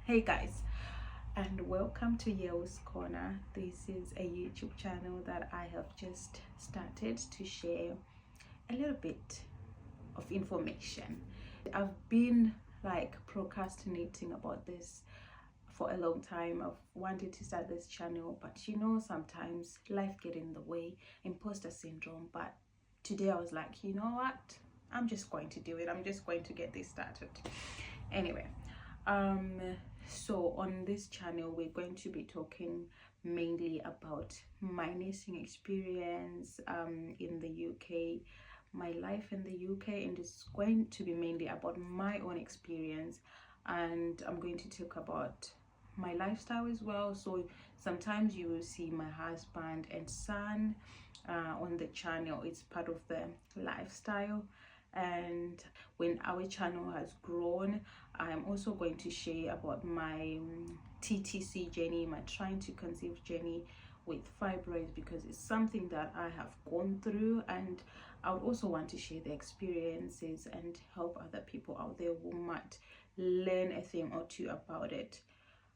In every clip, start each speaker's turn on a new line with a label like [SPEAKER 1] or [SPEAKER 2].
[SPEAKER 1] Hey guys, and welcome to Yeo's Corner. This is a YouTube channel that I have just started to share a little bit of information. I've been procrastinating about this for a long time. I've wanted to start this channel, but sometimes life get in the way, imposter syndrome. But today I was like, you know what? I'm just going to do it. I'm just going to get this started. Anyway, um so on this channel we're going to be talking mainly about my nursing experience in the UK, my life in the UK, and it's going to be mainly about my own experience. And I'm going to talk about my lifestyle as well. So sometimes you will see my husband and son on the channel. It's part of the lifestyle. And when our channel has grown, I'm also going to share about my TTC journey, my trying to conceive journey with fibroids, because it's something that I have gone through, and I would also want to share the experiences and help other people out there who might learn a thing or two about it.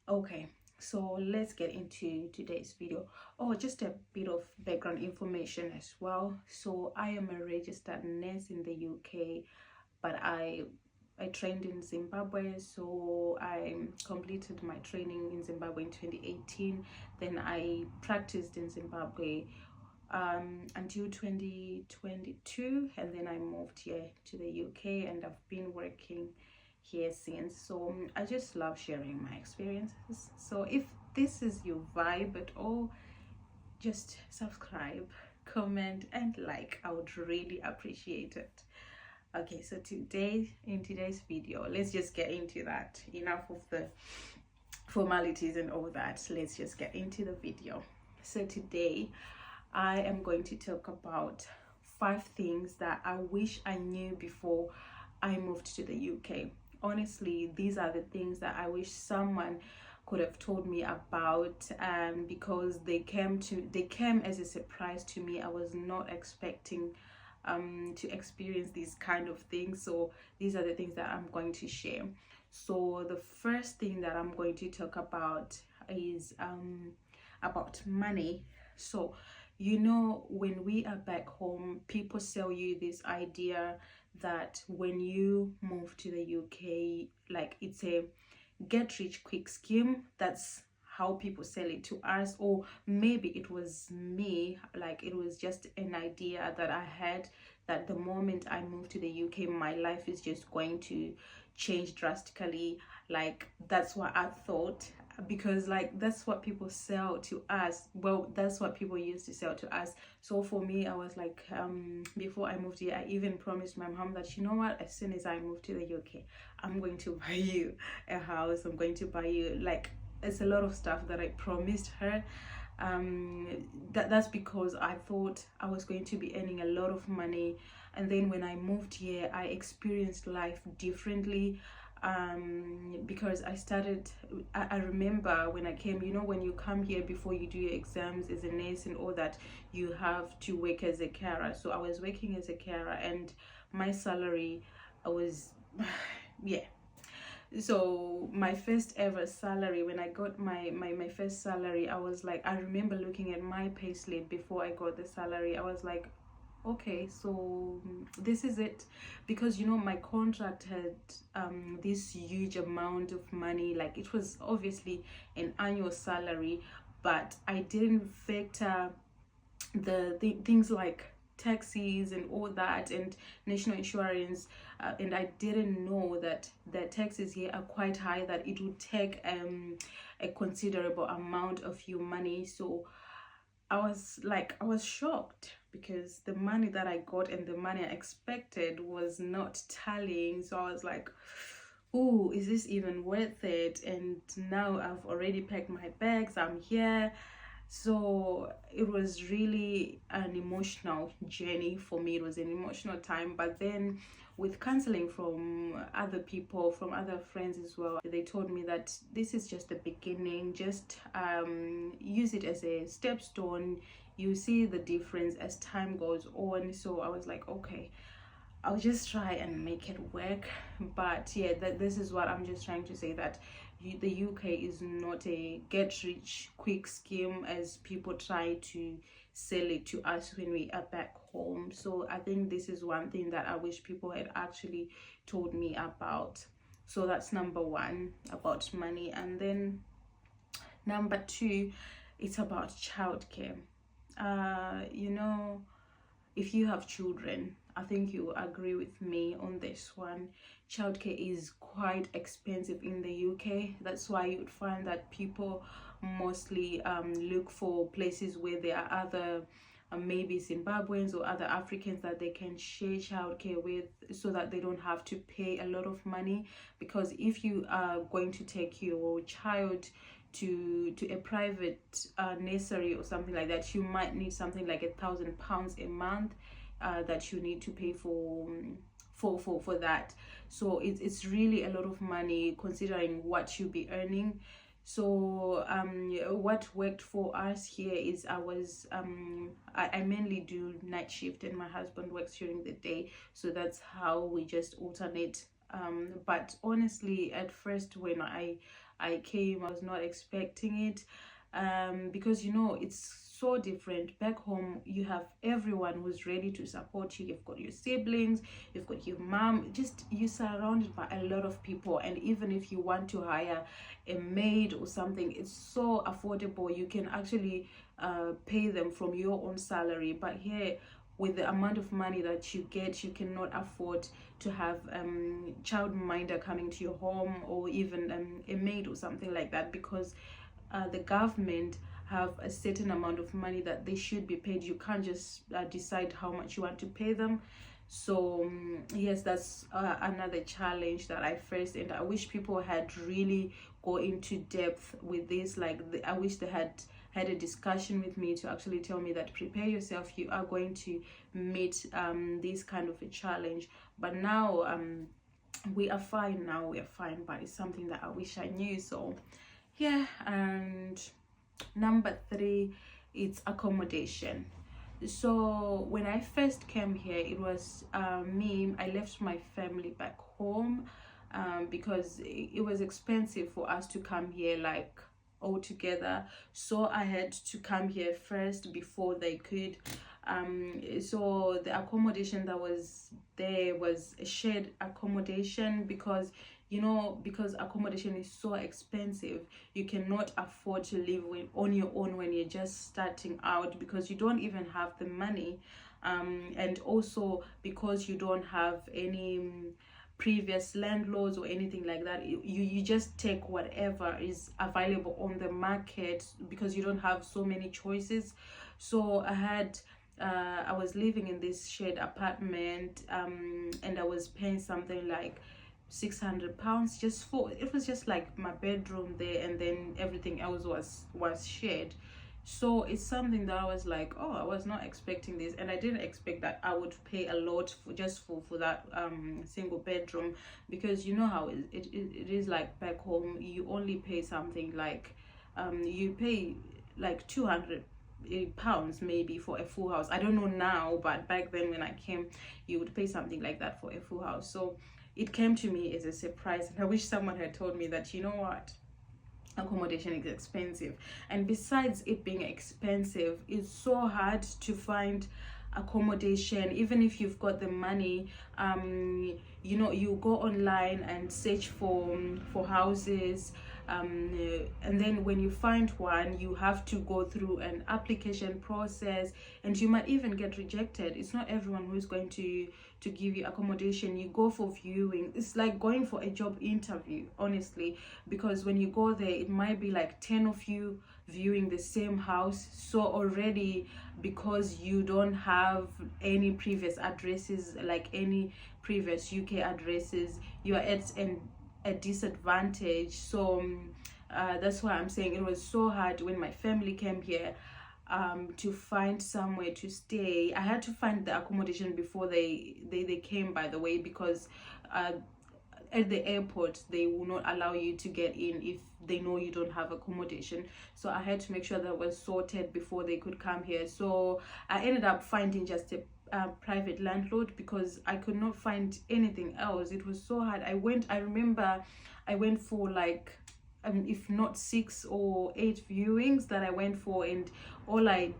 [SPEAKER 1] Okay, so let's get into today's video. Oh, just a bit of background information as well. So I am a registered nurse in the UK, but I trained in Zimbabwe. So I completed my training in Zimbabwe in 2018. Then I practiced in Zimbabwe until 2022, and then I moved here to the UK, and I've been working here since. So I just love sharing my experiences. So if this is your vibe at all, just subscribe, comment, and like. I would really appreciate it. Okay, so in today's video, let's just get into that. Enough of the formalities and all that. Let's just get into the video. So today I am going to talk about 5 things that I wish I knew before I moved to the UK. Honestly, these are the things that I wish someone could have told me about, because they came as a surprise to me. I was not expecting to experience these kind of things. So these are the things that I'm going to share. So the first thing that I'm going to talk about is about money. So when we are back home, people sell you this idea that when you move to the UK, like it's a get rich quick scheme. That's how people sell it to us. Or maybe it was me, like it was just an idea that I had, that the moment I moved to the UK, my life is just going to change drastically. Like that's what I thought, because like that's what people sell to us. Well, that's what people used to sell to us. So for me, I was like, before I moved here, I even promised my mom that, you know what, as soon as I move to the UK, I'm going to buy you a house. I'm going to buy you, like, it's a lot of stuff that I promised her. That's because I thought I was going to be earning a lot of money. And then when I moved here, I experienced life differently, because I remember when I came, when you come here, before you do your exams as a nurse and all that, you have to work as a carer. So I was working as a carer, and my salary was yeah. So my first ever salary, when I got my first salary, I was like, I remember looking at my payslip before I got the salary. I was like, okay, so this is it. Because my contract had this huge amount of money. Like it was obviously an annual salary, but I didn't factor the things like taxes and all that, and national insurance, and I didn't know that the taxes here are quite high, that it would take a considerable amount of your money. So I was shocked, because the money that I got and the money I expected was not tallying. So I was like, oh, is this even worth it? And now I've already packed my bags, I'm here. So it was really an emotional journey for me. It was an emotional time. But then with counseling from other people, from other friends as well, they told me that this is just the beginning. Just use it as a stepstone. You see the difference as time goes on. So I was like, okay, I'll just try and make it work. But yeah, this is what I'm just trying to say, that the UK is not a get rich quick scheme as people try to sell it to us when we are back home. So I think this is one thing that I wish people had actually told me about. So that's number one, about money. And then number two, it's about childcare. You know, if you have children, I think you agree with me on this one. Childcare is quite expensive in the UK. That's why you'd find that people mostly look for places where there are other maybe Zimbabweans or other Africans that they can share childcare with, so that they don't have to pay a lot of money. Because if you are going to take your child to a private nursery or something like that, you might need something like £1,000 a month that you need to pay for that. So it's really a lot of money considering what you'll be earning. So what worked for us here is I mainly do night shift and my husband works during the day, so that's how we just alternate. But honestly, at first when I came, I was not expecting it, because you know, it's so different. Back home you have everyone who's ready to support you. You've got your siblings, you've got your mom, just you're surrounded by a lot of people. And even if you want to hire a maid or something, it's so affordable. You can actually pay them from your own salary. But here, with the amount of money that you get, you cannot afford to have childminder coming to your home, or even a maid or something like that, because the government have a certain amount of money that they should be paid. You can't just decide how much you want to pay them. So yes, that's another challenge that I faced, and I wish people had really go into depth with this. Like I wish they had a discussion with me to actually tell me that prepare yourself, you are going to meet this kind of a challenge. But now we are fine but it's something that I wish I knew. So yeah. And number three, it's accommodation. So when I first came here, it was I left my family back home because it was expensive for us to come here, like all together. So I had to come here first before they could. So the accommodation that was there was a shared accommodation, because you know, because accommodation is so expensive, you cannot afford to live on your own when you're just starting out, because you don't even have the money, and also because you don't have any previous landlords or anything like that. You just take whatever is available on the market, because you don't have so many choices. So I was living in this shared apartment, and I was paying something like £600 just for, it was just like my bedroom there, and then everything else was shared. So it's something that I was like, oh, I was not expecting this, and I didn't expect that I would pay a lot for that single bedroom, because you know how it is like back home. You only pay something like you pay like £200 maybe for a full house. I don't know now, but back then when I came, you would pay something like that for a full house. So it came to me as a surprise, and I wish someone had told me that, you know what, accommodation is expensive. And besides it being expensive, it's so hard to find accommodation. Even if you've got the money, you know, you go online and search for houses, and then when you find one, you have to go through an application process, and you might even get rejected. It's not everyone who is going to give you accommodation. You go for viewing. It's like going for a job interview, honestly, because when you go there, it might be like 10 of you viewing the same house. So already, because you don't have any previous addresses, like any previous UK addresses, you are at a disadvantage. So that's why I'm saying it was so hard when my family came here to find somewhere to stay. I had to find the accommodation before they came, by the way, because at the airport they will not allow you to get in if they know you don't have accommodation. So I had to make sure that was sorted before they could come here. So I ended up finding just a private landlord, because I could not find anything else. It was so hard. I remember I went for like if not 6 or 8 viewings that I went for, and all I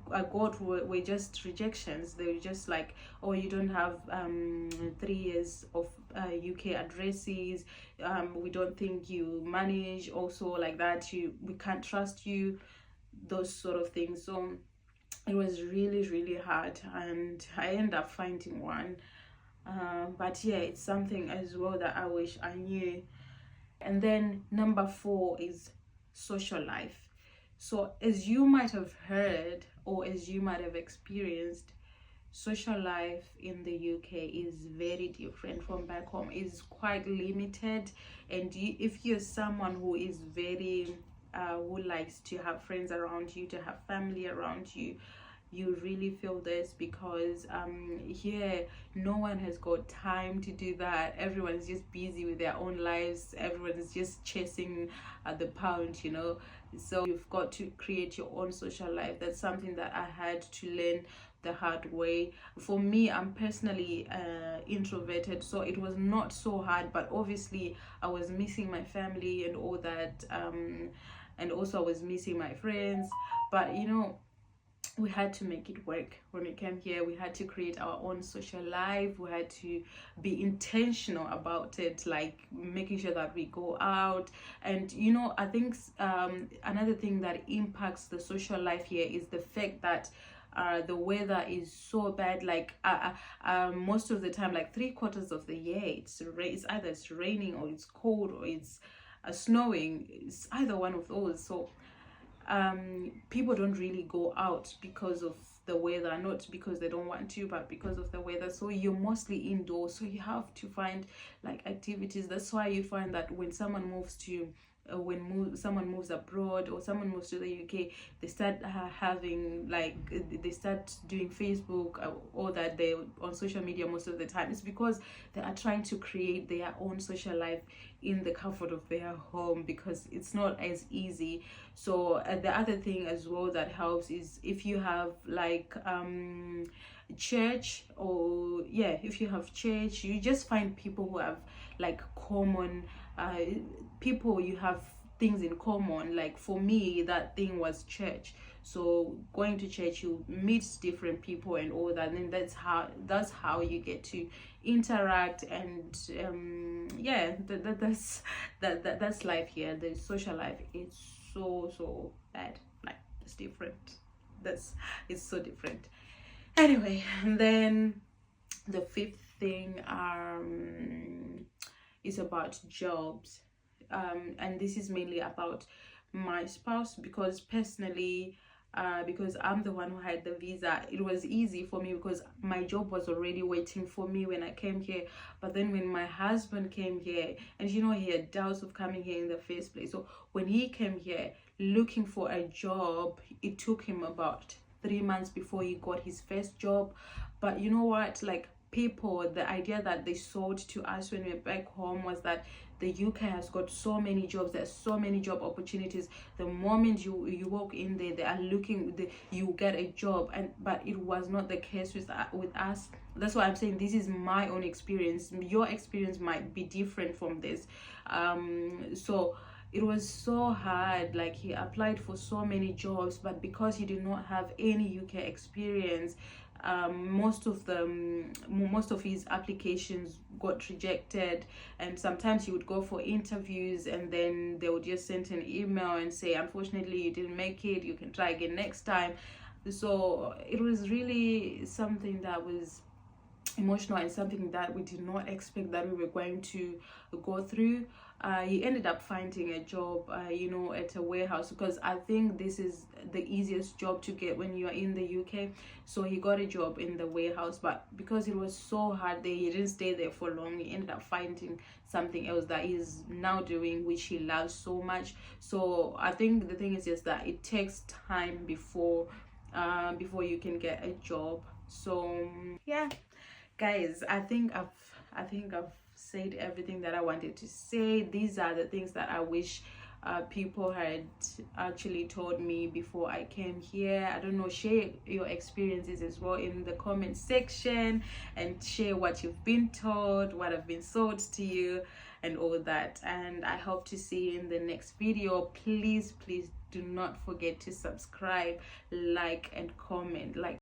[SPEAKER 1] got were just rejections. They were just like, oh, you don't have 3 years of UK addresses, we don't think you manage, also like that, we can't trust you, those sort of things. So it was really, really hard, and I ended up finding one. But yeah, it's something as well that I wish I knew. And then number 4 is social life. So as you might have heard, or as you might have experienced, social life in the UK is very different from back home. It's quite limited, and if you're someone who is very who likes to have friends around you, to have family around you, you really feel this, because here no one has got time to do that. Everyone's just busy with their own lives. Everyone is just chasing the pound, you know. So you've got to create your own social life. That's something that I had to learn the hard way. For me, I'm personally introverted, so it was not so hard, but obviously I was missing my family and all that, and also I was missing my friends. But you know, we had to make it work. When we came here, we had to create our own social life. We had to be intentional about it, like making sure that we go out. And you know, I think another thing that impacts the social life here is the fact that the weather is so bad. Like most of the time, like 3/4 of the year, it's either it's raining, or it's cold, or it's snowing. It's either one of those. So people don't really go out because of the weather, not because they don't want to, but because of the weather. So you're mostly indoors, so you have to find like activities. That's why you find that when someone moves to someone moves abroad, or someone moves to the UK, they start having like they start doing Facebook, or that they on social media most of the time. It's because they are trying to create their own social life in the comfort of their home, because it's not as easy. So the other thing as well that helps is if you have like church, or yeah, if you have church, you just find people who have like common people, you have things in common. Like for me, that thing was church. So going to church, you meet different people and all that, and that's how you get to interact. And yeah, that's life here. The social life is so bad. Like it's different. It's so different. Anyway, and then the 5th thing is about jobs, and this is mainly about my spouse, because personally, because I'm the one who had the visa, it was easy for me because my job was already waiting for me when I came here. But then when my husband came here, and you know, he had doubts of coming here in the first place, so when he came here looking for a job, it took him about 3 months before he got his first job. But you know what, like people, the idea that they sold to us when we were back home was that the UK has got so many jobs, there's so many job opportunities. The moment you walk in there, they are looking, you get a job. And but it was not the case with us. That's why I'm saying this is my own experience. Your experience might be different from this. So it was so hard. Like he applied for so many jobs, but because he did not have any UK experience, most of his applications got rejected. And sometimes he would go for interviews, and then they would just send an email and say, unfortunately you didn't make it, you can try again next time. So it was really something that was emotional, and something that we did not expect that we were going to go through. He ended up finding a job, you know, at a warehouse, because I think this is the easiest job to get when you are in the UK. So he got a job in the warehouse, but because it was so hard there, he didn't stay there for long. He ended up finding something else that he's now doing, which he loves so much. So I think the thing is just that it takes time before you can get a job. So yeah, guys, I think I've said everything that I wanted to say. These are the things that I wish people had actually told me before I came here. I don't know, share your experiences as well in the comment section, and share what you've been told, what have been sold to you. and all that. And I hope to see you in the next video. Please do not forget to subscribe, like, and comment. Like